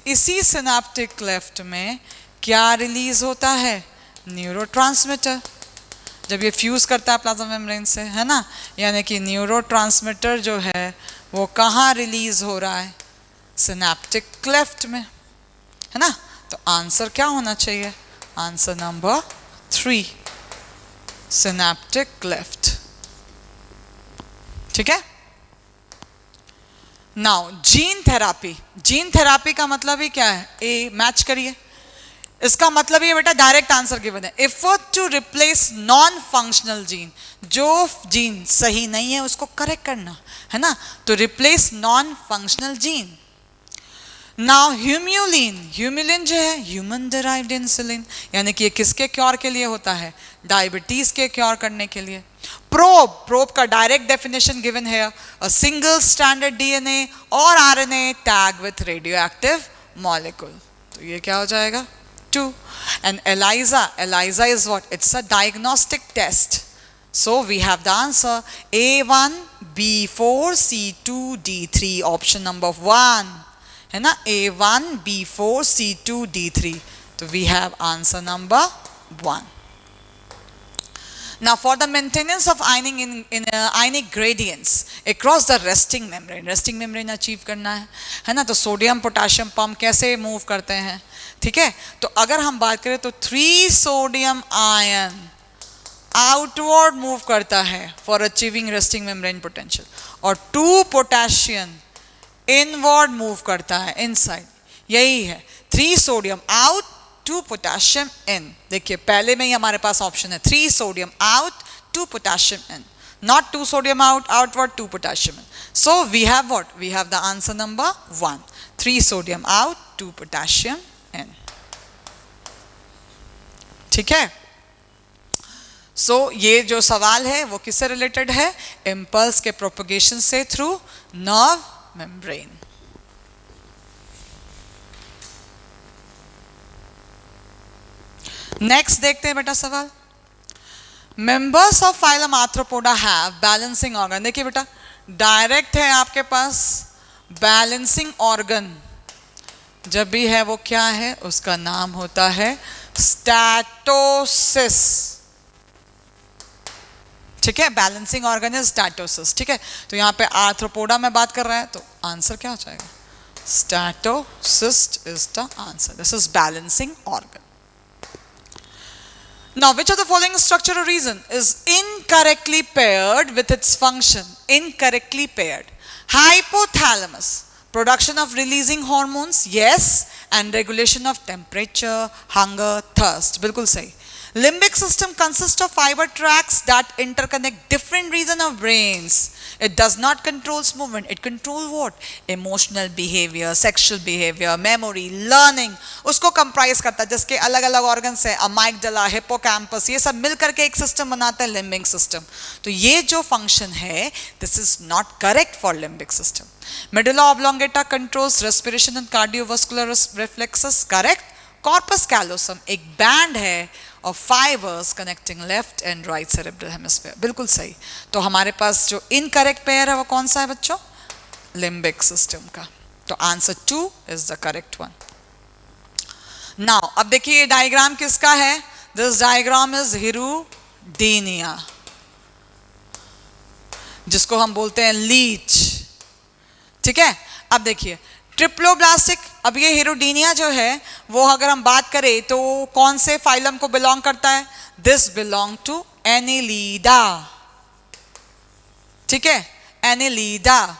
इसी सिनेप्टिक क्लेफ्ट में क्या रिलीज होता है, न्यूरोट्रांसमीटर, जब ये फ्यूज करता है प्लाज्मा मेम्ब्रेन से, है ना, यानी कि न्यूरोट्रांसमीटर जो है वो कहाँ रिलीज हो रहा है, सिनेप्टिक क्लेफ्ट में, है ना। तो आंसर क्या होना चाहिए, आंसर नंबर 3, सिनेप्टिक क्लेफ्ट। ठीक है, now gene therapy, gene therapy का मतलब ही क्या है, ए मैच करिए, इसका मतलब ये बेटा डायरेक्ट आंसर गिवन है, effort to replace non functional gene, जो जीन सही नहीं है उसको करेक्ट करना, है ना, तो replace non functional gene. Now Humulin, Humulin जो है ह्यूमन डिराइव्ड इंसुलिन, यानी कि ये किसके क्योर के लिए होता है, डायबिटीज के क्योर करने के लिए। प्रोब, प्रोब का डायरेक्ट डेफिनेशन गिवन है, अ सिंगल स्टैंडर्ड डीएनए और RNA tag with radio active molecule, तो ये क्या हो जाएगा 2। And ELISA is what? It's a diagnostic test. So we have the answer A1, B4, C2, D3, option number 1, है ना, A1, B4, C2, D3, तो we have answer number 1. Now for the maintenance of ionic gradients across the resting membrane achieve करना है ना, तो सोडियम पोटाशियम पंप कैसे मूव करते हैं, ठीक है, तो अगर हम बात करें तो 3 सोडियम आयन आउटवर्ड मूव करता है for achieving resting membrane potential, और 2 पोटेशियम इनवर्ड मूव करता है इनसाइड, यही है 3 सोडियम आउट 2 पोटेशियम इन। देखिए पहले में ही हमारे पास ऑप्शन है 3 sodium out 2 potassium in, not 2 sodium outward 2 potassium in. So we have what? We have the answer number 1, 3 sodium out 2 potassium in. ठीक है? So ये जो सवाल है वो किससे रिलेटेड है? इम्पल्स के प्रोपगेशन से थ्रू नर्व मेम्ब्रेन। नेक्स्ट देखते हैं बेटा सवाल। Members of phylum arthropoda have balancing organ. देखिए बेटा डायरेक्ट है आपके पास बैलेंसिंग ऑर्गन, जब भी है वो क्या है, उसका नाम होता है स्टैटोसिस। ठीक है, बैलेंसिंग ऑर्गन इज स्टैटोसिस। ठीक है, तो यहाँ पे आर्थ्रोपोडा में बात कर रहा है तो आंसर क्या हो जाएगा? Statocyst is the answer. This is balancing organ. Now, which of the following structure or reason is incorrectly paired with its function? Incorrectly paired. Hypothalamus, production of releasing hormones, yes, and regulation of temperature, hunger, thirst. बिल्कुल सही. Limbic system consists of fiber tracts that interconnect different regions of brains. It does not control movement. It controls what? Emotional behavior, sexual behavior, memory, learning. उसको comprise करता है, जिसके अलग अलग organs है, amygdala, hippocampus, ये सब मिल करके एक system बनाते हैं limbic system. तो ये जो function है, this is not correct for limbic system. Medulla oblongata controls respiration and cardiovascular reflexes. Correct. Corpus callosum एक band है of fibers connecting left and right cerebral hemisphere. बिल्कुल सही. तो हमारे पास जो incorrect pair है वो कौन सा है बच्चों? Limbic system का. तो answer 2 is the correct one. Now अब देखिए ये diagram किसका है? This diagram is hirudinea, जिसको हम बोलते हैं लीच. ठीक है, अब देखिए ट्रिप्लोब्लास्टिक, अब ये हिरुडीनिया जो है वो अगर हम बात करें तो कौन से फाइलम को बिलोंग करता है? This belong to Annelida. ठीक है, एनिलीडा.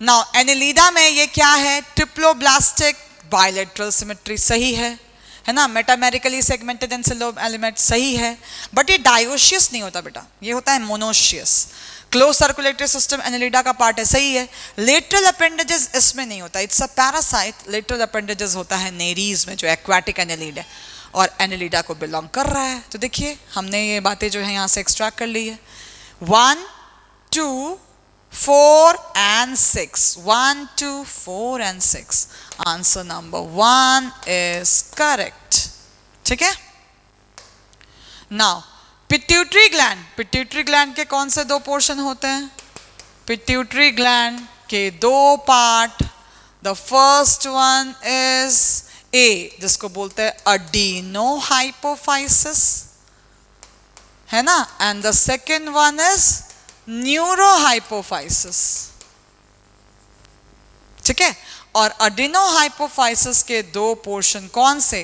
नाउ एनिलीडा में ये क्या है? ट्रिप्लोब्लास्टिक, बायलेटरल सिमेट्री सही है ना, मेटामेरिकली सेगमेंटेड एंसिलोम एलिमेंट सही है, बट ये डायोशियस नहीं होता बेटा, ये होता है monoecious. Close circulatory system Annelida का पार्ट है, सही है. लेटरल अपेंडेजेस इसमें नहीं होता, it's a parasite. Lateral appendages होता है नेरीज में, जो एक्वाटिक एनिलीड है, और एनिलीडा को बिलोंग कर रहा है. तो देखिए हमने ये बातें जो है यहाँ से एक्सट्रैक्ट कर ली है. 1, 2, 4 and 6. 1, 2, 4 and 6. Answer number 1 is correct. ठीक है. Now pituitary gland, pituitary gland के कौन से 2 पोर्शन होते हैं? पिट्यूटरी ग्लैंड के 2 part. The first one is a, जिसको बोलते हैं अडीनो हाइपोफाइसिस, है ना, and the second one is neuro hypophysis. ठीक है, और अडीनो हाइपोफाइसिस के 2 पोर्शन कौन से?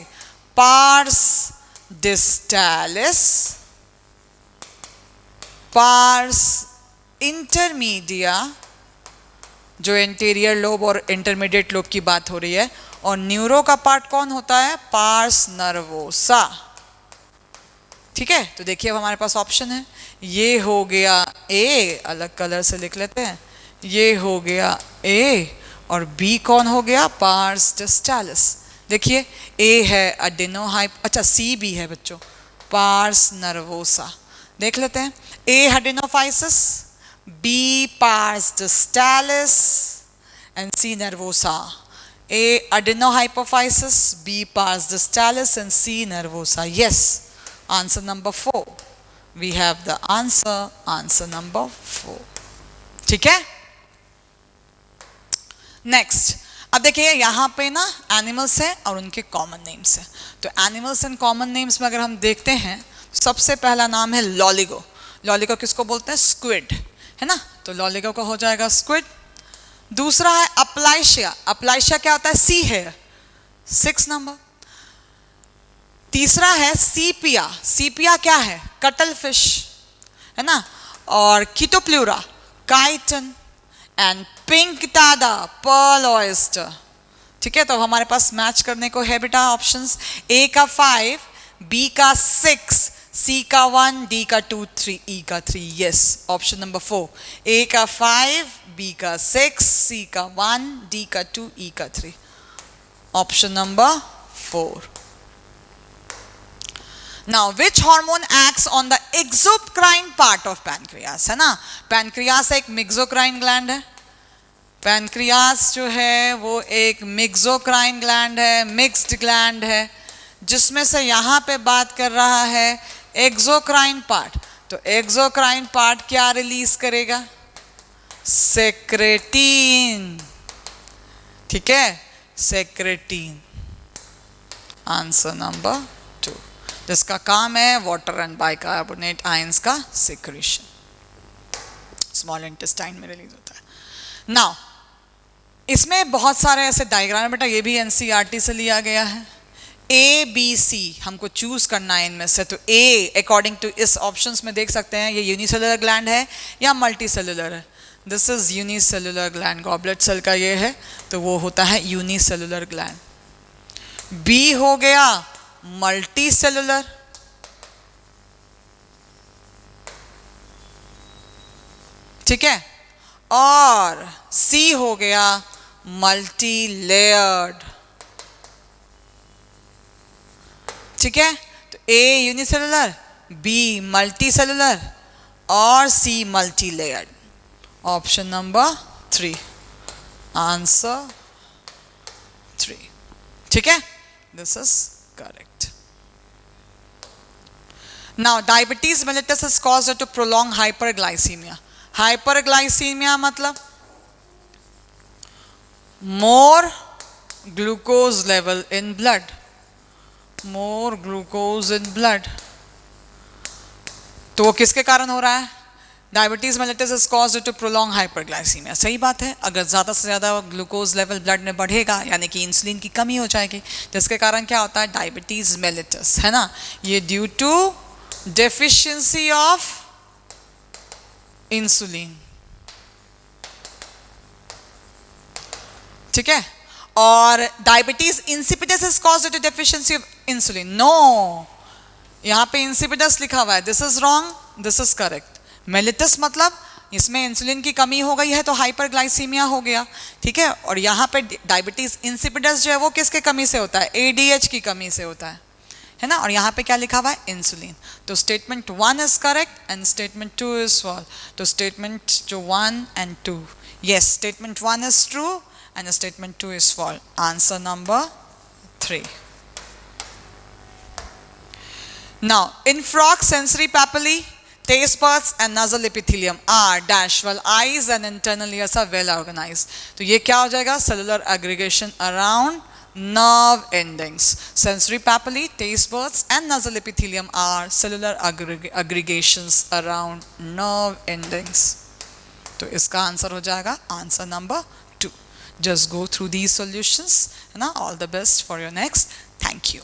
पार्स डिस्टालिस, पार्स इंटरमीडिया, जो इंटीरियर लोब और इंटरमीडिएट लोब की बात हो रही है, और न्यूरो का पार्ट कौन होता है? Pars nervosa. ठीक है, तो देखिए अब हमारे पास ऑप्शन है, ये हो गया ए, अलग कलर से लिख लेते हैं, ये हो गया ए, और बी कौन हो गया? पार्स डिस्टालिस. देखिए ए है अडेनोहाइप, अच्छा सी भी है बच्चों, पार्स नर्वोसा. देख लेते हैं, A adenohypophysis, B pars distalis and C nervosa. A adenohypophysis, B pars distalis and C nervosa. Yes, answer number 4. We have the answer number 4. ठीक है. नेक्स्ट, अब देखिए यहाँ पे ना एनिमल्स हैं और उनके कॉमन नेम्स हैं. तो एनिमल्स एंड कॉमन नेम्स में अगर हम देखते हैं, सबसे पहला नाम है लॉलिगो. लॉलिगो किसको बोलते हैं? स्क्विड, है ना, तो लॉलिगो का हो जाएगा स्क्विड. दूसरा है अपलाइशिया. अपलाइशिया क्या होता है? See here, 6 number. तीसरा है सीपिया. सीपिया क्या है? कटल फिश, है ना, और Chaetopleura, chiton, and Pinctada, pearl oyster. ठीक है, तो हमारे पास मैच करने को है बेटा ऑप्शंस, ए का 5, बी का 6, सी का 1, डी का 2, 3, ई का 3. यस, ऑप्शन नंबर 4, ए का 5, बी का 6, सी का 1, डी का 2, ई का 3. Option number 4. Now, which hormone acts on the exocrine part of pancreas? है ना, pancreas एक मेक्सोक्राइन ग्लैंड है. पैनक्रियास जो है वो एक मेक्सोक्राइन ग्लैंड है, मिक्स्ड ग्लैंड है, जिसमें से यहाँ पे बात कर रहा है एक्सोक्राइन पार्ट. तो एक्सोक्राइन पार्ट क्या रिलीज करेगा? सेक्रेटिन. ठीक है, सेक्रेटिन. आंसर नंबर 2, जिसका काम है वाटर एंड बाइकार्बोनेट आयंस का सिक्रीशन, स्मॉल इंटेस्टाइन में रिलीज होता है. नाउ इसमें बहुत सारे ऐसे डायग्राम है बेटा, ये भी एनसीईआरटी से लिया गया है. ए बी सी हमको चूज करना है इनमें से. तो ए अकॉर्डिंग टू इस ऑप्शंस में देख सकते हैं ये यूनिसेलुलर ग्लैंड है या मल्टी सेलुलर है. This is unicellular gland, goblet cell का ये है, तो वो होता है यूनिसेलुलर ग्लैंड. बी हो गया मल्टी सेलुलर, ठीक है, और सी हो गया मल्टी लेयर्ड. ठीक है, तो A unicellular, B multi cellular और C multi layered. Option number 3, answer 3. ठीक है, this is correct. Now diabetes mellitus is caused to prolong hyperglycaemia. Hyperglycaemia मतलब more glucose level in blood, more glucose in blood. तो वो किसके कारण हो रहा है? Diabetes mellitus is caused to prolong hyperglycaemia. सही बात है, अगर ज़्यादा से ज़्यादा ग्लूकोज लेवल ब्लड में बढ़ेगा यानी कि इंसुलिन की कमी हो जाएगी, जिसके कारण क्या होता है? डायबिटीज मेलिटस, है ना. ये due to deficiency of insulin. ठीक है, और diabetes insipidus is caused to deficiency of insulin. No, यहाँ पे इंसिपिडस लिखा हुआ है, this is wrong, this is correct. Mellitus मतलब इसमें इंसुलिन की कमी हो गई है तो हाइपरग्लाइसीमिया हो गया. ठीक है, और यहाँ पे डायबिटीज इंसिपिडस जो है वो किसके कमी से होता है? एडीएच की कमी से होता है ना. और यहाँ पे क्या लिखा हुआ है? इंसुलिन. तो statement 1 is correct and statement 2 is false. तो स्टेटमेंट जो 1 and 2, yes, statement 1 is true and statement 2 is false. Answer number 3. Now, in frog, sensory papillae, taste buds and nasal epithelium are dash, while eyes and internal ears are well organized. तो ये क्या हो जाएगा? Cellular aggregation around nerve endings. Sensory papillae, taste buds and nasal epithelium are cellular aggregations around nerve endings. तो इसका आंसर हो जाएगा answer number 2. Just go through these solutions. All the best for your next. Thank you.